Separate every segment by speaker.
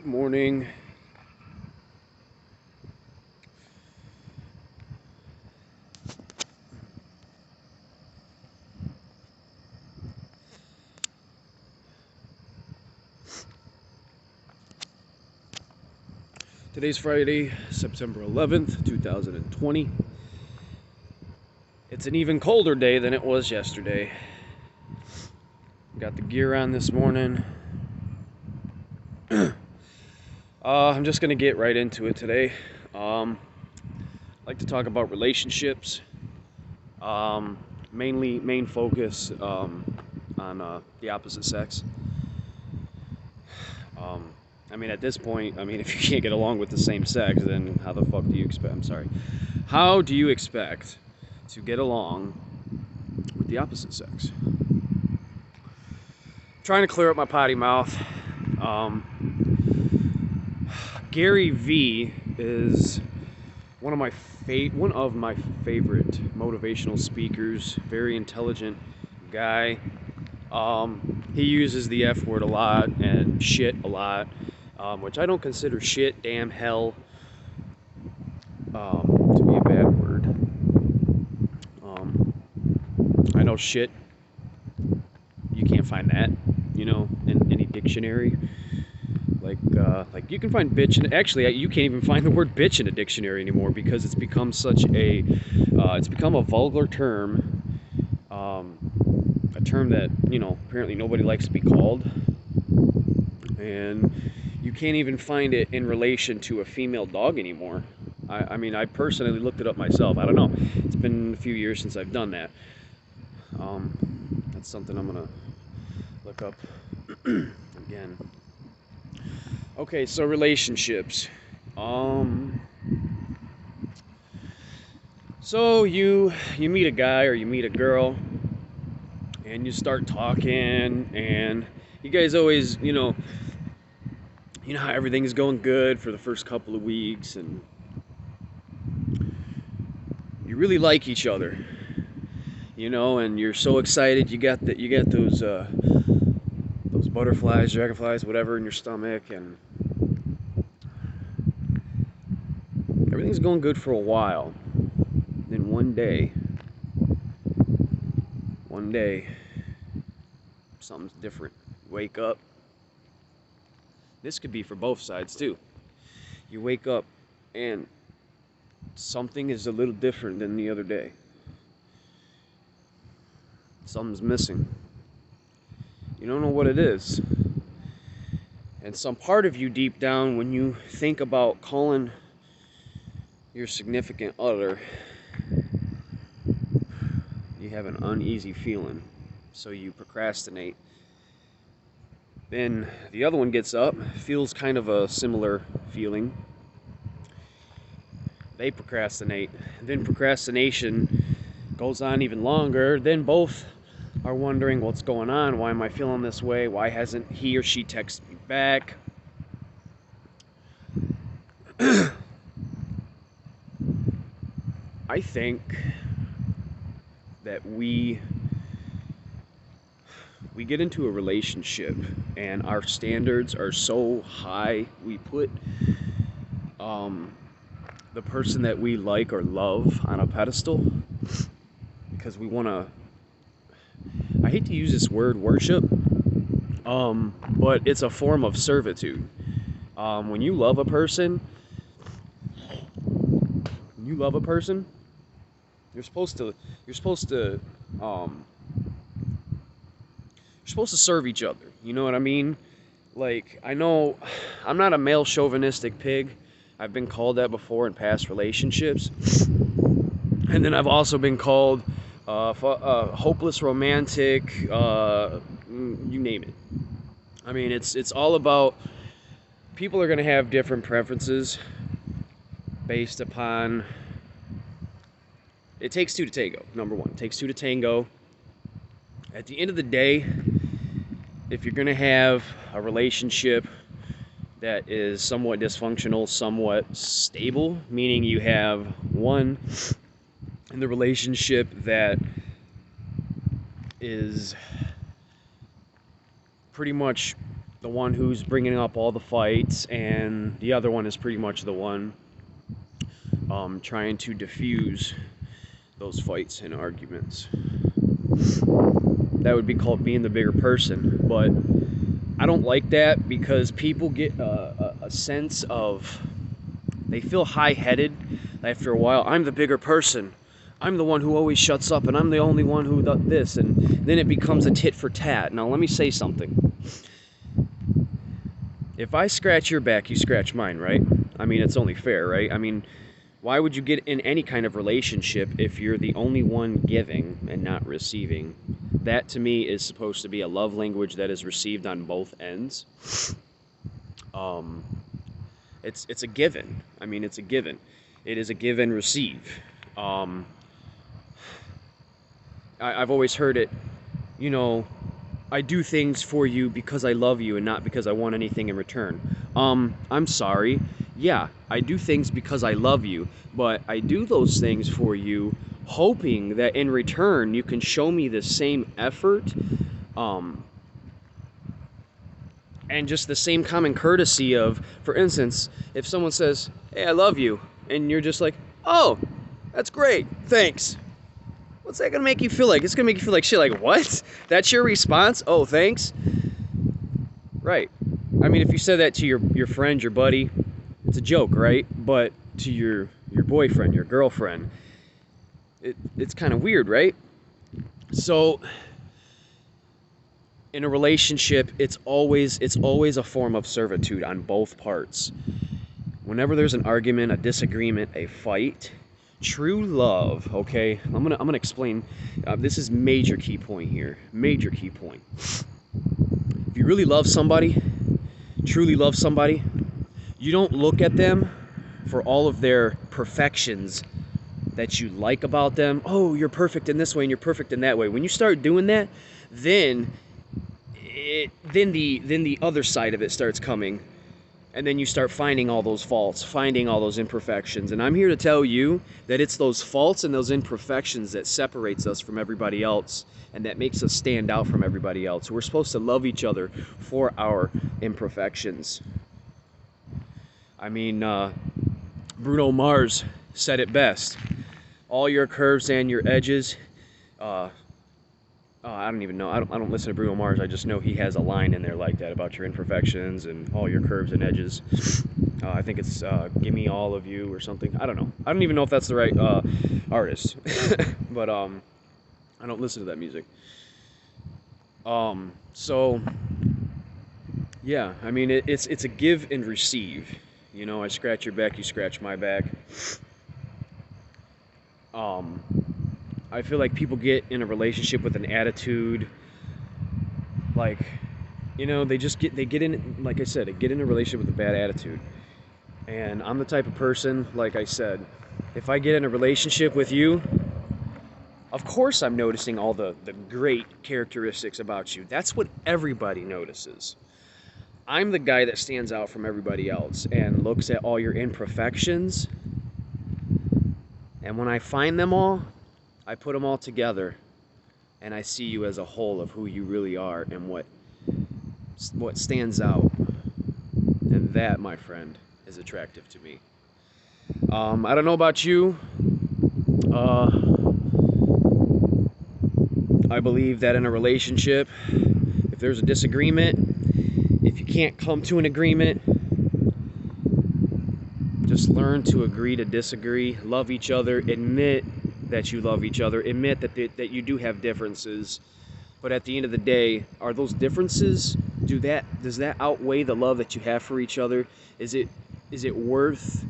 Speaker 1: Morning. Today's Friday, September 11th, 2020. It's an even colder day than it was yesterday. Got the gear on this morning. I'm just going to get right into it today. I'd like to talk about relationships. Main focus on the opposite sex. At this point, if you can't get along with the same sex, then how the fuck do you expect? How do you expect to get along with the opposite sex? Trying to clear up my potty mouth. Gary V is one of my favorite motivational speakers. Very intelligent guy. He uses the F word a lot and shit a lot, which I don't consider shit, damn, hell, to be a bad word. I know shit, you can't find that, in any dictionary. Like you can find bitch, and actually you can't even find the word bitch in a dictionary anymore because it's become it's become a vulgar term, a term that, apparently nobody likes to be called, and you can't even find it in relation to a female dog anymore. I personally looked it up myself. I don't know. It's been a few years since I've done that. That's something I'm gonna look up again. Okay, so relationships. So you meet a guy or you meet a girl, and you start talking, and you guys always, how everything's going good for the first couple of weeks, and you really like each other, and you're so excited. You got those butterflies, dragonflies, whatever in your stomach, and everything's going good for a while. Then one day, something's different. Wake up. This could be for both sides too. You wake up and something is a little different than the other day. Something's missing. You don't know what it is. And some part of you deep down, when you think about calling your significant other, you have an uneasy feeling. So you procrastinate. Then the other one gets up, feels kind of a similar feeling. They procrastinate. Then procrastination goes on even longer. Then both are wondering what's going on. Why am I feeling this way? Why hasn't he or she texted me back? I think that we get into a relationship and our standards are so high. We put the person that we like or love on a pedestal because we want to, I hate to use this word, worship, but it's a form of servitude. When you love a person, you're supposed to serve each other. You know what I mean? Like, I know I'm not a male chauvinistic pig. I've been called that before in past relationships. And then I've also been called hopeless romantic, you name it. It's all about, people are going to have different preferences based upon, it takes two to tango, number one. It takes two to tango. At the end of the day, if you're going to have a relationship that is somewhat dysfunctional, somewhat stable, meaning you have one in the relationship that is pretty much the one who's bringing up all the fights, and the other one is pretty much the one trying to diffuse those fights and arguments. That would be called being the bigger person, but I don't like that because people get a sense of, they feel high-headed after a while. I'm the bigger person. I'm the one who always shuts up, and I'm the only one who does this, and then it becomes a tit for tat. Now let me say something. If I scratch your back, you scratch mine, right? I mean, it's only fair, right? I mean, why would you get in any kind of relationship if you're the only one giving and not receiving? That to me is supposed to be a love language that is received on both ends. It's a given. I mean, it's a given. It is a give and receive. I've always heard it, you know, I do things for you because I love you and not because I want anything in return. I'm sorry. Yeah, I do things because I love you, but I do those things for you hoping that in return you can show me the same effort, and just the same common courtesy of, for instance, if someone says, hey, I love you, and you're just like, oh, that's great, thanks. What's that gonna make you feel like? It's gonna make you feel like shit. Like, what? That's your response? Oh, thanks? Right. I mean, if you said that to your friend, your buddy, it's a joke, right? But to your boyfriend, your girlfriend, it's kind of weird, right? So in a relationship, it's always a form of servitude on both parts. Whenever there's an argument, a disagreement, a fight, true love, okay? I'm gonna explain. This is major key point here. Major key point. If you really love somebody, truly love somebody, you don't look at them for all of their perfections that you like about them. Oh, you're perfect in this way and you're perfect in that way. When you start doing that, then the other side of it starts coming. And then you start finding all those faults, finding all those imperfections. And I'm here to tell you that it's those faults and those imperfections that separates us from everybody else and that makes us stand out from everybody else. We're supposed to love each other for our imperfections. I mean, Bruno Mars said it best. All your curves and your edges, I don't even know. I don't listen to Bruno Mars. I just know he has a line in there like that about your imperfections and all your curves and edges. I think it's "Give Me All of You" or something. I don't know. I don't even know if that's the right artist. But I don't listen to that music. So yeah, I mean it's a give and receive. You know, I scratch your back, you scratch my back. I feel like people get in a relationship with an attitude, like, you know, they get in, like I said, they get in a relationship with a bad attitude. And I'm the type of person, like I said, if I get in a relationship with you, of course I'm noticing all the great characteristics about you. That's what everybody notices. I'm the guy that stands out from everybody else and looks at all your imperfections. And when I find them all, I put them all together, and I see you as a whole of who you really are and what stands out. And that, my friend, is attractive to me. I don't know about you. I believe that in a relationship, if there's a disagreement, if you can't come to an agreement, just learn to agree to disagree, love each other, admit that you love each other, admit that you do have differences, but at the end of the day, are those differences, does that outweigh the love that you have for each other? Is it worth,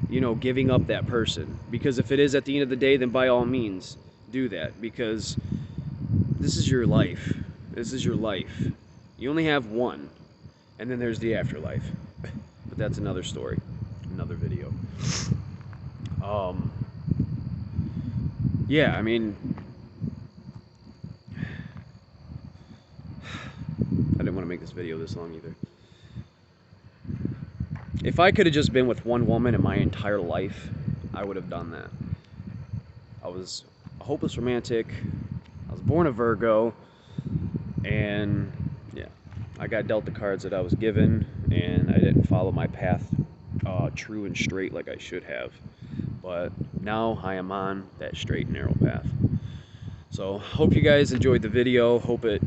Speaker 1: you know, giving up that person? Because if it is at the end of the day, then by all means do that, because this is your life. This is your life. You only have one, and then there's the afterlife. But that's another story, another video. Yeah, I mean, I didn't want to make this video this long either. If I could have just been with one woman in my entire life, I would have done that. I was a hopeless romantic. I was born a Virgo, and yeah, I got dealt the cards that I was given, and I didn't follow my path true and straight like I should have. But now I am on that straight and narrow path. So hope you guys enjoyed the video. Hope it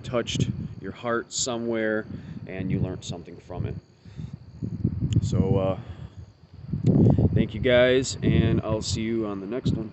Speaker 1: touched your heart somewhere and you learned something from it. So thank you guys, and I'll see you on the next one.